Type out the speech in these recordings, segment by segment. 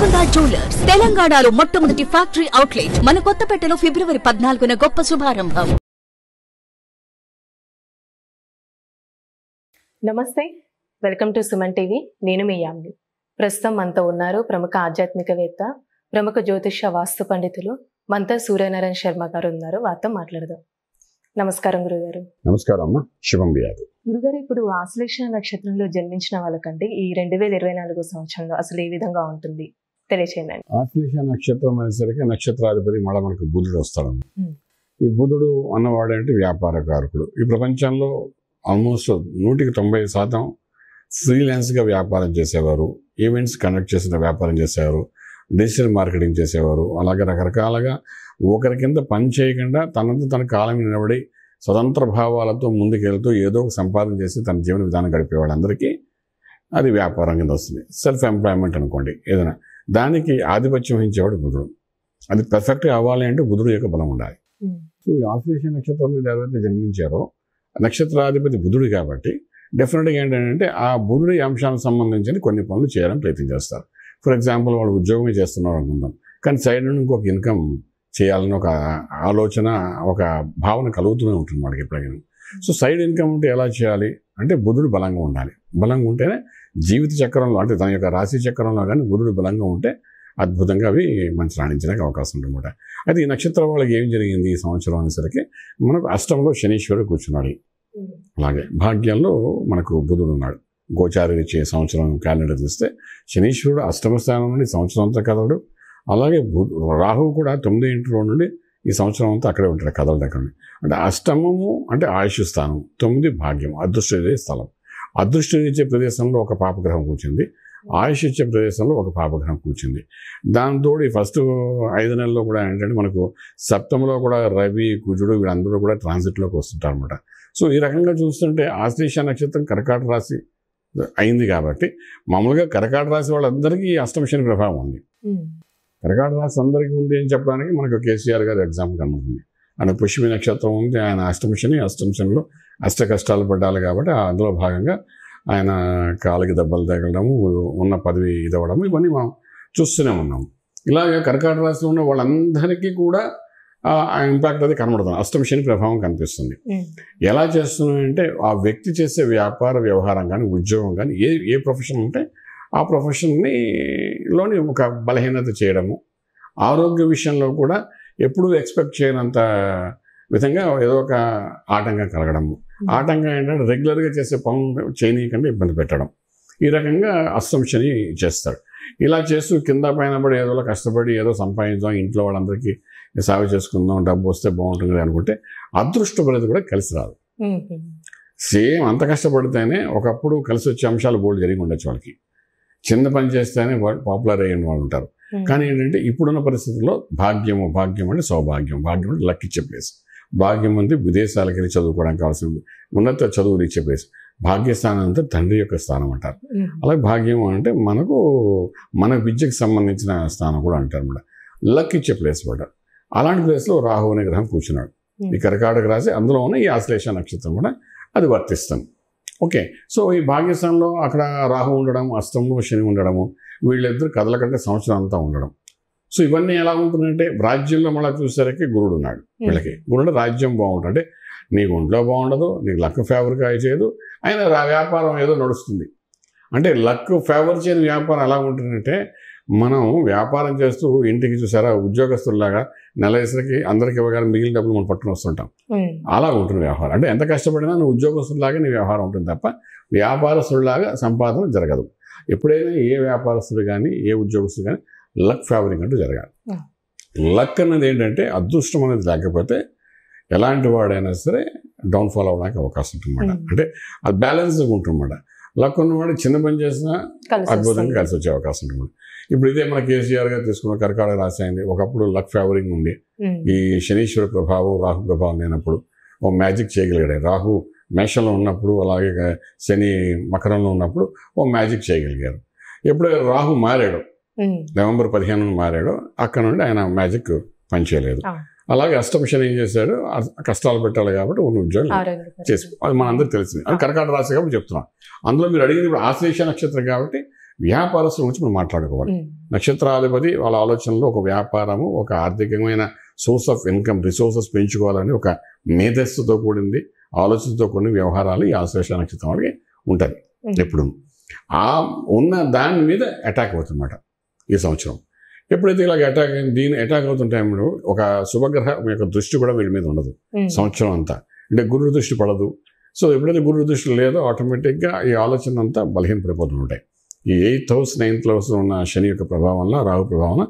Golconda jewellers తెలంగాణలో మొట్టమొదటి factory outlet మన కొత్తపేటలో ఫిబ్రవరి 14న గొప్ప శుభారంభం. నమస్తే, వెల్కమ్ టు సుమన్ టీవీ. నేను మీ యామిని. ప్రస్తుతం మనతో ఉన్నారు ప్రముఖ ఆధ్యాత్మికవేత్త, ప్రముఖ జ్యోతిష వాస్తు పండితులు మంతా సూర్యనారాయణ శర్మ గారు ఉన్నారు. వారితో మాట్లాడదాం. నమస్కారం గురుగారు. నమస్కారం అమ్మ, శుభం వ్యాధి. గురుగారు, ఇప్పుడు ఆశ్లేష నక్షత్రంలో జన్మించిన వాళ్ళకంటే ఈ 2024 సంవత్సరంలో అసలు ఏ విధంగా ఉంటుంది తెలియచేయండి. ఆశ్లేష నక్షత్రం అనేసరికి నక్షత్రాధిపతి మళ్ళీ మనకు బుధుడు వస్తాడు. ఈ బుధుడు అన్నవాడంటే వ్యాపార కారకుడు. ఈ ప్రపంచంలో ఆల్మోస్ట్ 190% ఫ్రీలాన్స్గా వ్యాపారం చేసేవారు, ఈవెంట్స్ కండక్ట్ చేసిన వ్యాపారం చేసేవారు, డిజిటల్ మార్కెటింగ్ చేసేవారు, అలాగే రకరకాలుగా ఒకరి కింద పని చేయకుండా తనంతా తన కాలం నిలబడి స్వతంత్ర భావాలతో ముందుకెళ్తూ ఏదో ఒక సంపాదన చేసి తన జీవన విధానం గడిపే వాళ్ళందరికీ అది వ్యాపారం కింద వస్తుంది. సెల్ఫ్ ఎంప్లాయ్మెంట్ అనుకోండి ఏదైనా. దానికి ఆధిపత్యం వహించేవాడు బుధుడు. అది పర్ఫెక్ట్గా అవ్వాలి అంటే బుధుడు యొక్క బలం ఉండాలి. సో ఈ ఆశ్లేష నక్షత్రం మీద ఎవరైతే జన్మించారో నక్షత్రాధిపతి బుధుడు కాబట్టి డెఫినెట్గా ఏంటంటే ఆ బుధుడి అంశానికి సంబంధించిన కొన్ని పనులు చేయడానికి ప్రయత్నం చేస్తారు. ఫర్ ఎగ్జాంపుల్ వాళ్ళు ఉద్యోగమే చేస్తున్నారు అనుకుందాం, కానీ సైడ్ నుండి ఇంకొక ఇన్కమ్ చేయాలని ఒక ఆలోచన, ఒక భావన కలుగుతూనే ఉంటుంది వాడికి ఎప్పుడైనా. సో సైడ్ ఇన్కమ్ ఉంటే ఎలా చేయాలి అంటే బుధుడు బలంగా ఉండాలి. బలంగా ఉంటేనే జీవిత చక్రంలో అంటే తన యొక్క రాశి చక్రంలో కానీ బుధుడు బలంగా ఉంటే అద్భుతంగా అవి మంచి రాణించడానికి అవకాశం ఉంటుందన్నమాట. అయితే ఈ నక్షత్రం వాళ్ళకి ఏం జరిగింది ఈ సంవత్సరం అనేసరికి మనకు అష్టంలో శనీశ్వరుడు కూర్చున్నాడు. అలాగే భాగ్యంలో మనకు బుధుడు ఉన్నాడు. గోచారి ఇచ్చే సంవత్సరం క్యాలెండర్ తీస్తే శనీశ్వరుడు అష్టమ స్థానం నుండి సంవత్సరం అంతా కదలడు. అలాగే రాహువు కూడా 9 ఇంట్లో నుండి ఈ సంవత్సరం అంతా అక్కడే ఉంటాడు, కదలడు అక్కడ. అంటే అష్టమము అంటే ఆయుష్ స్థానం, 9 భాగ్యం, అదృష్ట స్థలం. అదృష్టం ఇచ్చే ప్రదేశంలో ఒక పాపగ్రహం కూర్చుంది, ఆయుష్ ఇచ్చే ప్రదేశంలో ఒక పాపగ్రహం కూర్చుంది. దాంతో ఈ ఫస్ట్ 5 నెలల్లో కూడా ఏంటంటే మనకు సప్తమంలో కూడా రవి, కుజుడు వీళ్ళందరూ కూడా ట్రాన్సిట్లోకి వస్తుంటారు అనమాట. సో ఈ రకంగా చూస్తుంటే ఆశ్లేష నక్షత్రం కర్కాట రాశి అయింది కాబట్టి మామూలుగా కర్కాట రాశి వాళ్ళందరికీ అష్టమ శని ప్రభావం ఉంది. కర్కాట రాశి అందరికీ ఉంది అని చెప్పడానికి మనకు కేసీఆర్ గారి ఎగ్జాంపుల్ కనబడుతుంది. ఆయన పుష్యమి నక్షత్రం ఉంది, ఆయన అష్టమ శనిలో అష్ట కష్టాలు పడ్డాలి కాబట్టి అందులో భాగంగా ఆయన కాలికి దెబ్బలు తగలడము, ఉన్న పదవి ఇదవ్వడము ఇవన్నీ మనం చూస్తూనే ఉన్నాము. ఇలాగే కర్కాట రాశిలో ఉన్న వాళ్ళందరికీ కూడా ఆ ఇంపాక్ట్ అది కనబడుతుంది, అష్టమ శని ప్రభావం కనిపిస్తుంది. ఎలా చేస్తున్నాయంటే ఆ వ్యక్తి చేసే వ్యాపార వ్యవహారం కానీ ఉద్యోగం కానీ ఏ ప్రొఫెషన్ ఉంటే ఆ ప్రొఫెషన్లోని ఒక బలహీనత చేయడము, ఆరోగ్య విషయంలో కూడా ఎప్పుడూ ఎక్స్పెక్ట్ చేయనంత విధంగా ఏదో ఒక ఆటంకం కలగడము. ఆటంకం ఏంటంటే రెగ్యులర్గా చేసే పనులు చేయనీయకుండా ఇబ్బంది పెట్టడం. ఈ రకంగా అష్టమ శని చేస్తాడు. ఇలా చేస్తూ కింద పైన పడి ఏదో కష్టపడి ఏదో సంపాదించాం, ఇంట్లో వాళ్ళందరికీ సాగు చేసుకుందాం, డబ్బు వస్తే బాగుంటుంది అనుకుంటే అదృష్ట బలది కూడా కలిసి రాదు. సేమ్ అంత కష్టపడితేనే ఒకప్పుడు కలిసి వచ్చే అంశాలు బోల్డ్ జరిగి ఉండొచ్చు వాళ్ళకి. చిన్న పని చేస్తేనే పాపులర్ అయిన వాళ్ళు ఉంటారు. కానీ ఏంటంటే ఇప్పుడున్న పరిస్థితుల్లో భాగ్యం అంటే సౌభాగ్యం, భాగ్యం అంటే లక్ ఇచ్చే ప్లేస్. భాగ్యం అంటే విదేశాలకు వెళ్ళి చదువుకోవడానికి కావాల్సిన ఉన్నత చదువులు ఇచ్చే ప్లేస్. భాగ్యస్థానం అంటే తండ్రి యొక్క స్థానం అంటారు. అలాగే భాగ్యం అంటే మన విద్యకు సంబంధించిన స్థానం కూడా అంటారు అన్నమాట. లక్ ఇచ్చే ప్లేస్ కూడా. అలాంటి ప్లేస్లో రాహు అనే గ్రహం కూర్చున్నాడు. ఈ కర్కాటక రాశి అందులో ఉన్న ఈ ఆశ్లేష నక్షత్రం కూడా అది వర్తిస్తుంది. ఓకే, సో ఈ భాగ్యస్థానంలో అక్కడ రాహు ఉండడం, అష్టంలో శని ఉండడము, వీళ్ళిద్దరు కదలకంటే సంవత్సరం అంతా ఉండడం. సో ఇవన్నీ ఎలా ఉంటుందంటే రాజ్యంలో మళ్ళీ చూసేసరికి గురుడు ఉన్నాడు. వీళ్ళకి గురుడు రాజ్యం బాగుంటుంది. అంటే నీకు ఒంట్లో బాగుండదు, నీకు లక్ ఫేవర్గా చేయదు, అయినా వ్యాపారం ఏదో నడుస్తుంది. అంటే లక్ ఫేవర్ చేయని వ్యాపారం ఎలా ఉంటుందంటే మనం వ్యాపారం చేస్తూ ఇంటికి చూసారా ఉద్యోగస్తుల్లాగా నెలసరికి అందరికి ఇవ్వగానే మిగిలిన డబ్బులు మనం పట్టుకుని వస్తుంటాం. అలా ఉంటుంది వ్యవహారం. అంటే ఎంత కష్టపడినా నువ్వు ఉద్యోగస్తులాగా నీ వ్యవహారం ఉంటుంది తప్ప వ్యాపారస్తుడిలాగా సంపాదన జరగదు. ఎప్పుడైనా ఏ వ్యాపారస్తుడు కానీ ఏ ఉద్యోగస్తుడు కానీ లక్ ఫేవరింగ్ అంటూ జరగాలి. లక్ అన్నది ఏంటంటే అదృష్టం అనేది లేకపోతే ఎలాంటి వాడైనా సరే డౌన్ఫాల్ అవ్వడానికి అవకాశం ఉంటుందన్నమాట. అంటే అది బ్యాలెన్స్గా ఉంటుందన్నమాట. లక్ ఉన్నవాడు చిన్న పని చేసినా అద్భుతంగా కలిసి వచ్చే అవకాశం ఉంటుంది. ఇప్పుడు ఇదే మన కేసీఆర్ గారు తీసుకున్న కర్కాటక రాశి అయింది. ఒకప్పుడు లక్ ఫేవరింగ్ ఉంది. ఈ శనీశ్వర ప్రభావం, రాహు ప్రభావం లేనప్పుడు ఓ మ్యాజిక్ చేయగలిగాడు. రాహు మేషంలో ఉన్నప్పుడు, అలాగే శని మకరంలో ఉన్నప్పుడు ఓ మ్యాజిక్ చేయగలిగారు. ఎప్పుడు రాహు మారాడు, నవంబర్ 15 మారాడు, అక్కడ నుండి ఆయన మ్యాజిక్ పనిచేయలేదు. అలాగే అష్టమ శని ఏం చేశాడు, కష్టాలు పెట్టాలి కాబట్టి ఉన్న ఉద్యోగం చేసుకో, అది మనందరికీ తెలిసింది. అది కర్కాటక రాశి కాబట్టి చెప్తున్నాం. అందులో మీరు అడిగింది ఇప్పుడు ఆశ్లేష నక్షత్రం కాబట్టి వ్యాపారస్తుల గురించి మనం మాట్లాడుకోవాలి. నక్షత్రాధిపతి వాళ్ళ ఆలోచనలో ఒక వ్యాపారము, ఒక ఆర్థికమైన సోర్స్ ఆఫ్ ఇన్కమ్, రిసోర్సెస్ పెంచుకోవాలని ఒక మేధస్సుతో కూడింది, ఆలోచనతో కూడిన వ్యవహారాలు ఈ ఆశ్లేష నక్షత్రం వాళ్ళకి ఉంటుంది ఎప్పుడు. ఆ ఉన్న దాని మీద అటాక్ అవుతుందన్నమాట ఈ సంవత్సరం. ఎప్పుడైతే ఇలాగ అటాక్ అవుతున్న టైంలో ఒక శుభగ్రహం యొక్క దృష్టి కూడా వీళ్ళ మీద ఉండదు సంవత్సరం అంతా. అంటే గురుడు దృష్టి పడదు. సో ఎప్పుడైతే గురుడు దృష్టి లేదో ఆటోమేటిక్గా ఈ ఆలోచన అంతా బలహీనపడిపోతూ ఉంటాయి. ఈ 8th house 9th house ఉన్న శని యొక్క ప్రభావంలో, రాహు ప్రభావం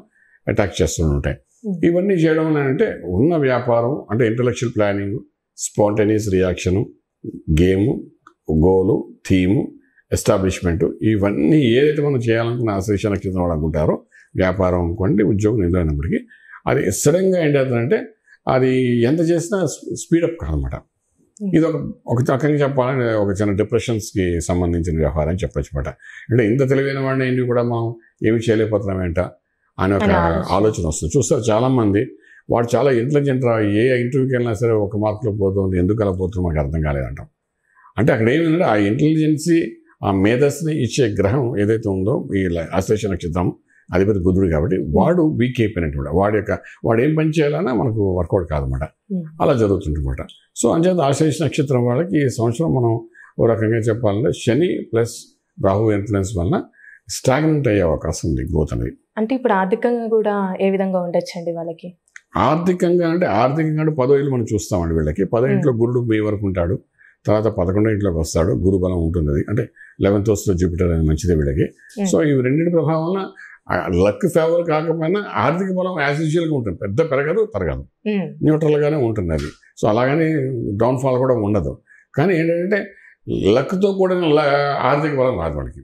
అటాక్ చేస్తూ ఉంటాయి. ఇవన్నీ చేయడం అంటే ఉన్న వ్యాపారం అంటే intellectual planning, spontaneous reaction, game, goal, theme, establishment, ఇవన్నీ ఏదైతే మనం చేయాలనుకున్న ఆశ్లేష నక్షత్రం వాళ్ళు అనుకుంటారో, వ్యాపారం అనుకోండి, ఉద్యోగం నిలబడినప్పటికీ అది సడన్గా ఏంటంటే అది ఎంత చేసినా స్పీడప్ కాదనమాట. ఇది ఒక రకంగా చెప్పాలంటే ఒక చిన్న డిప్రెషన్స్కి సంబంధించిన వ్యవహారం అని చెప్పచ్చు అనమాట. అంటే ఇంత తెలివైన వాడిని ఏంటి కూడా మనం ఏమి చేయలేకపోతున్నాం ఏంట అని ఒక ఆలోచన వస్తుంది. చూస్తారు చాలామంది వాడు చాలా ఇంటెలిజెంట్ రా, ఏ ఇంటర్వ్యూకి వెళ్ళినా సరే ఒక మార్కులో పోతుంది, ఎందుకు అలా పోతుందో మాకు అర్థం కాలేదంటాం. అంటే అక్కడ ఏమిటంటే ఆ ఇంటెలిజెన్సీ, ఆ మేధస్ని ఇచ్చే గ్రహం ఏదైతే ఉందో ఈ ఆశ్లేష నక్షత్రం అధిపతి బుధుడు కాబట్టి వాడు వీక్ అయిపోయినట్టు, వాడు ఏం పని చేయాలన్నా మనకు వర్కౌట్ కాదన్నమాట. అలా జరుగుతుందన్నమాట. సో అంచేత ఆశ్లేష నక్షత్రం వాళ్ళకి ఈ సంవత్సరం మనం ఓ రకంగా చెప్పాలంటే శని ప్లస్ రాహు ఇన్ఫ్లుయెన్స్ వలన స్టాగ్నెంట్ అయ్యే అవకాశం ఉంది గ్రోత్ అనేది. అంటే ఇప్పుడు ఆర్థికంగా కూడా ఏ విధంగా ఉండొచ్చండి వాళ్ళకి? ఆర్థికంగా 10వ ఇల్లు మనం చూస్తామండి వీళ్ళకి. 10వ ఇంట్లో గురుడు మే వరకు ఉంటాడు, తర్వాత 11వ ఇంట్లోకి వస్తాడు, గురు బలం ఉంటుంది. అది అంటే 11th house జూపిటర్ అనేది మంచిదే వీళ్ళకి. సో ఇవి రెండింటి ప్రభావం వల్ల లక్ ఫేవర్ కాకపోయినా ఆర్థిక బలం యాజ్ యూజువల్గా ఉంటుంది, పెద్ద పెరగదు తరగదు, న్యూట్రల్గానే ఉంటుంది అది. సో అలాగని డౌన్ఫాల్ కూడా ఉండదు. కానీ ఏంటంటే లక్తో కూడిన ఆర్థిక బలం రాదు వాళ్ళకి.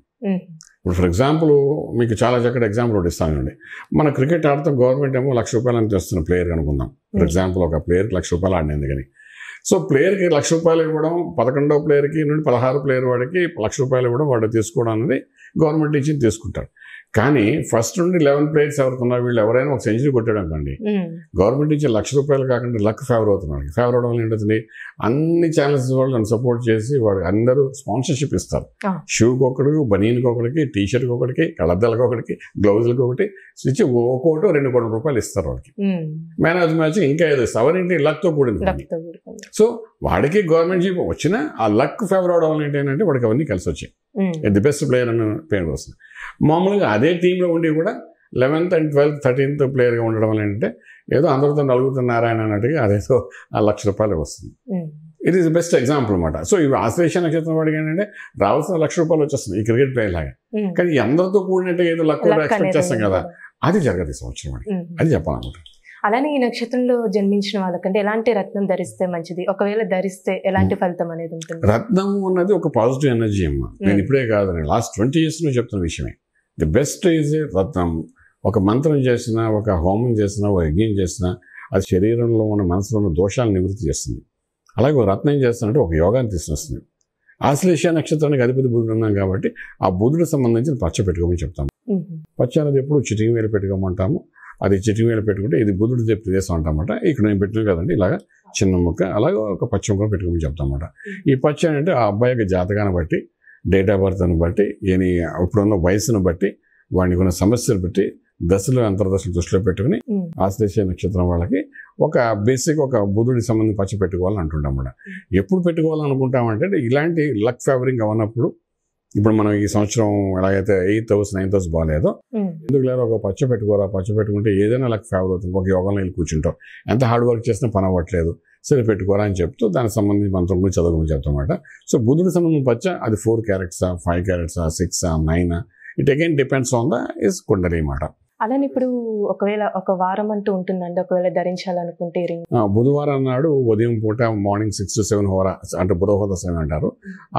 ఇప్పుడు ఫర్ ఎగ్జాంపుల్ మీకు చాలా చక్కటి ఎగ్జాంపుల్ ఒకటి ఇస్తానండి. మన క్రికెట్ ఆడితే గవర్నమెంట్ ఏమో ₹1,00,000 అని తెస్తున్న ప్లేయర్ అనుకుందాం. ఫర్ ఎగ్జాంపుల్ ఒక ప్లేయర్కి ₹1,00,000 ఆడినంది కానీ. సో ప్లేయర్కి ₹1,00,000 ఇవ్వడం, 11వ ప్లేయర్కి నుండి 16 ప్లేయర్ వాడికి ₹1,00,000 ఇవ్వడం, వాడు తీసుకోవడం అనేది గవర్నమెంట్ ఇచ్చి తీసుకుంటారు. కానీ ఫస్ట్ నుండి 11 ప్లేయర్స్ ఎవరుతున్నారు, వీళ్ళు ఎవరైనా ఒక సెంచరీ కొట్టాడు అనుకోండి, గవర్నమెంట్ ఇచ్చే ₹1,00,000 కాకుండా లక్ ఫేవర్ అవుతున్నాడు. ఫేవర్ అవడం వల్ల ఏంటవుతుంది, అన్ని ఛానల్స్ వాళ్ళు నన్ను సపోర్ట్ చేసి వాడు అందరూ స్పాన్సర్షిప్ ఇస్తారు. షూకి ఒకటికి, బనీన్కి ఒకటికి, టీషర్ట్కి ఒకటికి, కళ్ళద్దాలకు ఒకటికి, గ్లౌజులకి ఒకటి ఇచ్చి ₹1 2 కోట్ల రూపాయలు ఇస్తారు వాళ్ళకి. మ్యాన్ ఆఫ్ ది మ్యాచ్ ఇంకా ఏదో ఎవరింటి లక్తో కూడింది. సో వాడికి గవర్నమెంట్ జీప్ వచ్చినా ఆ లక్ ఫేవర్ అవడం వల్ల ఏంటంటే వాడికి అవన్నీ కలిసి వచ్చాయి. ది బెస్ట్ ప్లేయర్ అన్న పేరు వస్తుంది. మామూలుగా అదే టీంలో ఉండి కూడా 11th and 12th 13th ప్లేయర్గా ఉండడం వల్ల ఏంటంటే ఏదో అందరితో నలుగుతున్నారాయన అన్నట్టుగా అదేదో ఆ ₹1,00,000 వస్తుంది. ఇట్ ఈస్ బెస్ట్ ఎగ్జాంపుల్ అనమాట. సో ఇవి ఆశ్లేష నక్షత్రం వాడికి ఏంటంటే రావాల్సిన ₹1,00,000 వచ్చేస్తుంది ఈ క్రికెట్ ప్లేయర్ లాగా. కానీ అందరితో కూడినట్టు ఏదో లక్ ఎక్స్పెక్ట్ చేస్తాం కదా, అది జరగదు ఈ సంవత్సరం వాడికి. అది చెప్పాలన్నమాట. అలానే ఈ నక్షత్రంలో జన్మించిన వాళ్ళకంటే ఎలాంటి రత్నం ధరిస్తే మంచిది, ఒకవేళ ధరిస్తే ఎలాంటి ఫలితం అనేది ఉంటుంది? రత్నం అన్నది ఒక పాజిటివ్ ఎనర్జీ అమ్మా. నేను ఇప్పుడే కాదు, నేను లాస్ట్ 20 years చెప్తున్న విషయమే. ది బెస్ట్ ఈజ్ రత్నం. ఒక మంత్రం చేసినా, ఒక హోమం చేసినా, ఒక యజ్ఞం చేసినా అది శరీరంలో ఉన్న మనసులో ఉన్న దోషాలను నివృత్తి చేస్తుంది. అలాగే ఒక రత్నం చేస్తానంటే ఒక యోగాన్ని తీసుకొస్తుంది. ఆశ్లేష నక్షత్రానికి అధిపతి బుధుడు ఉన్నాం కాబట్టి ఆ బుధుడికి సంబంధించిన పచ్చ పెట్టుకోమని చెప్తాము. పచ్చ అనేది ఎప్పుడు చిటికి వేలు పెట్టుకోమంటాము. అది చిటికి వేలు పెట్టుకుంటే ఇది బుధుడు ప్రదేశం అంటామన్నమాట. ఇక్కడ నేను పెట్టిన కదండి ఇలాగా చిన్న ముక్క, అలాగే ఒక పచ్చ ముక్క పెట్టుకోమని చెప్తామన్నమాట. ఈ పచ్చ అంటే ఆ అబ్బాయి యొక్క జాతకాన్ని బట్టి, డేట్ ఆఫ్ బర్త్ని బట్టి, ఇప్పుడున్న వయసును బట్టి, వాడికి ఉన్న సమస్యలు బట్టి, దశలు అంతర్దశలు దృష్టిలో పెట్టుకుని ఆశ్లేష నక్షత్రం వాళ్ళకి ఒక బేసిక్ ఒక బుధుడికి సంబంధించి పచ్చ పెట్టుకోవాలని అంటుంటామన్నమాట. ఎప్పుడు పెట్టుకోవాలనుకుంటామంటే ఇలాంటి లక్ ఫేవరింగ్ అవన్నప్పుడు, ఇప్పుడు మనం ఈ సంవత్సరం ఎలాగైతే 8th house 9th house బాగాలేదో, ఎందుకు లేదా ఒక పచ్చ పెట్టుకోరా, పచ్చ పెట్టుకుంటే ఏదైనా లక్ ఫేవర్ అవుతుంది. ఒక యోగంలో వెళ్ళి కూర్చుంటాం, ఎంత హార్డ్ వర్క్ చేసినా పని అవ్వట్లేదు, సరే పెట్టుకోరా అని చెప్తూ దానికి సంబంధించి మంత్రం గురించి చదవమని చెప్తామన్నమాట. సో బుధుడికి సంబంధించిన పచ్చ అది 4 carats 5 carats 6 9 it again depends on the is kundali అన్నమాట. అలానే ఇప్పుడు ఒకవేళ ఒక వారం అంటూ ఉంటుందండి, ఒకవేళ ధరించాలనుకుంటే బుధవారం నాడు ఉదయం పూట మార్నింగ్ 6 to 7 హోరా అంటే బుధహోద సమయం అంటారు,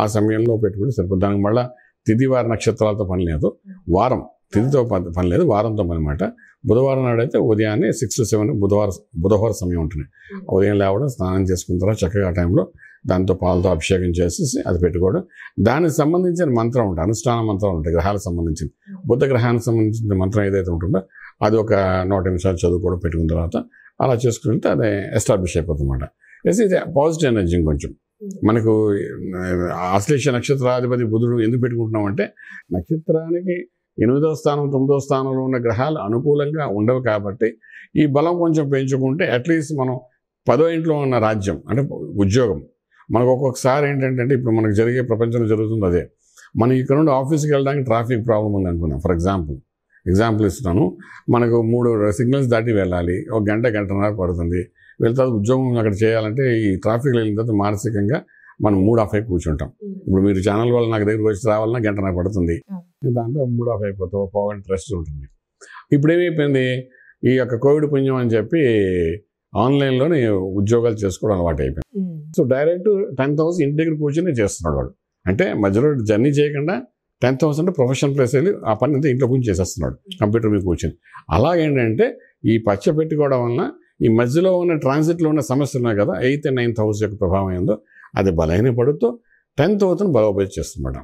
ఆ సమయంలో పెట్టుకుంటే సరిపోతుంది. దానికి మళ్ళీ తిథి వార నక్షత్రాలతో పని లేదు, వారం తిథితో పని లేదు, వారంతో పని అనమాట. బుధవారం నాడు అయితే ఉదయాన్నే 6 to 7 బుధవార సమయం ఉంటుంది. ఉదయం లేవడం, స్నానం చేసుకున్న తర్వాత చక్కగా ఆ టైంలో దాంతో పాలతో అభిషేకం చేసేసి అది పెట్టుకోవడం. దానికి సంబంధించిన మంత్రం ఉంటుంది, అనుష్ఠాన మంత్రాలు ఉంటాయి గ్రహాలకు సంబంధించిన. బుధ గ్రహానికి సంబంధించిన మంత్రం ఏదైతే ఉంటుందో అది ఒక 100 నిమిషాలు చదువుకోవడం, పెట్టుకున్న తర్వాత అలా చేసుకుంటే అది ఎస్టాబ్లిష్ అయిపోతుంది అనమాట. ఇది పాజిటివ్ ఎనర్జీ. కొంచెం మనకు ఆశ్లేష నక్షత్రాధిపతి బుధుడు ఎందుకు పెట్టుకుంటున్నాం అంటే నక్షత్రానికి 8వ స్థానం 9వ స్థానంలో ఉన్న గ్రహాలు అనుకూలంగా ఉండవు కాబట్టి ఈ బలం కొంచెం పెంచుకుంటే అట్లీస్ట్ మనం 10వ ఇంట్లో ఉన్న రాజ్యం అంటే ఉద్యోగం మనకు ఒక్కొక్కసారి ఏంటంటే ఇప్పుడు మనకు జరిగే ప్రపంచంలో జరుగుతుంది అదే. మనం ఇక్కడ నుండి ఆఫీస్కి వెళ్ళడానికి ట్రాఫిక్ ప్రాబ్లం ఉంది అనుకున్నాం. ఫర్ ఎగ్జాంపుల్ ఇస్తున్నాను. మనకు 3 సిగ్నల్స్ దాటి వెళ్ళాలి, 1 గంట గంటన్నర పడుతుంది. వెళ్తా ఉద్యోగం అక్కడ చేయాలంటే ఈ ట్రాఫిక్లో వెళ్ళిన తర్వాత మానసికంగా మనం మూడ్ ఆఫ్ అయి కూర్చుంటాం. ఇప్పుడు మీరు ఛానల్ వల్ల నాకు దగ్గరికి వచ్చి రావాలన్నా గంటన్నర పడుతుంది, దాంతో మూడ్ ఆఫ్ అయిపోతావు, పోగంట రెస్ట్ ఉంటుంది. ఇప్పుడు ఏమైపోయింది, ఈ యొక్క కోవిడ్ పుణ్యం అని చెప్పి ఆన్లైన్లోనే ఉద్యోగాలు చేసుకోవడం అలవాటు అయిపోయింది. సో డైరెక్ట్ 10,000 ఇంటి దగ్గర కూర్చొని చేస్తున్నాడు వాడు. అంటే మధ్యలో జర్నీ చేయకుండా 10,000 ప్రొఫెషనల్ ప్లేస్ వెళ్ళి ఆ పని అంతా ఇంట్లో కూర్చొని చేసేస్తున్నాడు కంప్యూటర్ మీద కూర్చొని. అలాగేంటంటే ఈ పచ్చ పెట్టుకోవడం వలన ఈ మధ్యలో ఉన్న ట్రాన్సిట్లో ఉన్న సమస్యలు ఉన్నాయి కదా, 8 and 9,000 యొక్క ప్రభావం ఏందో అది బలహీనపడుతూ 10,000 బలోపేతం చేస్తున్నాడు.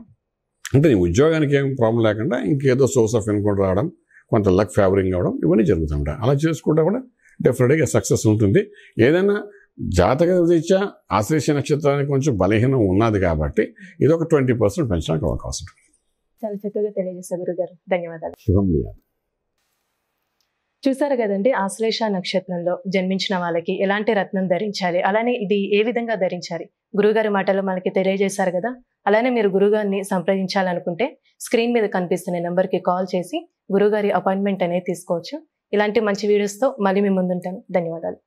అంటే నీ ఉద్యోగానికి ఏం ప్రాబ్లం లేకుండా ఇంకేదో సోర్స్ ఆఫ్ ఇన్కమ్ రావడం, కొంత లక్ ఫేవరింగ్ అవ్వడం, ఇవన్నీ జరుగుతుంటాయి. అలా చేసుకుంటే కూడా డెఫినెట్గా సక్సెస్ ఉంటుంది. ఏదైనా జాతక రీత్యా ఆశ్లేష నక్షత్రానికి కొంచెం బలహీనం ఉన్నది కాబట్టి ఇది ఒక 20% పెంచడానికి అవకాశం ఉంటుంది. చాలా చక్కగా తెలియజేశారు గురుగారు, ధన్యవాదాలు. శుభం. చూసారు కదండి, ఆశ్లేష నక్షత్రంలో జన్మించిన వాళ్ళకి ఎలాంటి రత్నం ధరించాలి, అలానే ఇది ఏ విధంగా ధరించాలి గురుగారి మాటలు మనకి తెలియజేశారు కదా. అలానే మీరు గురుగారిని సంప్రదించాలనుకుంటే స్క్రీన్ మీద కనిపిస్తున్న నెంబర్కి కాల్ చేసి గురుగారి అపాయింట్మెంట్ అనేది తీసుకోవచ్చు. ఇలాంటి మంచి వీడియోస్తో మళ్ళీ మీ ముందుంటాను. ధన్యవాదాలు.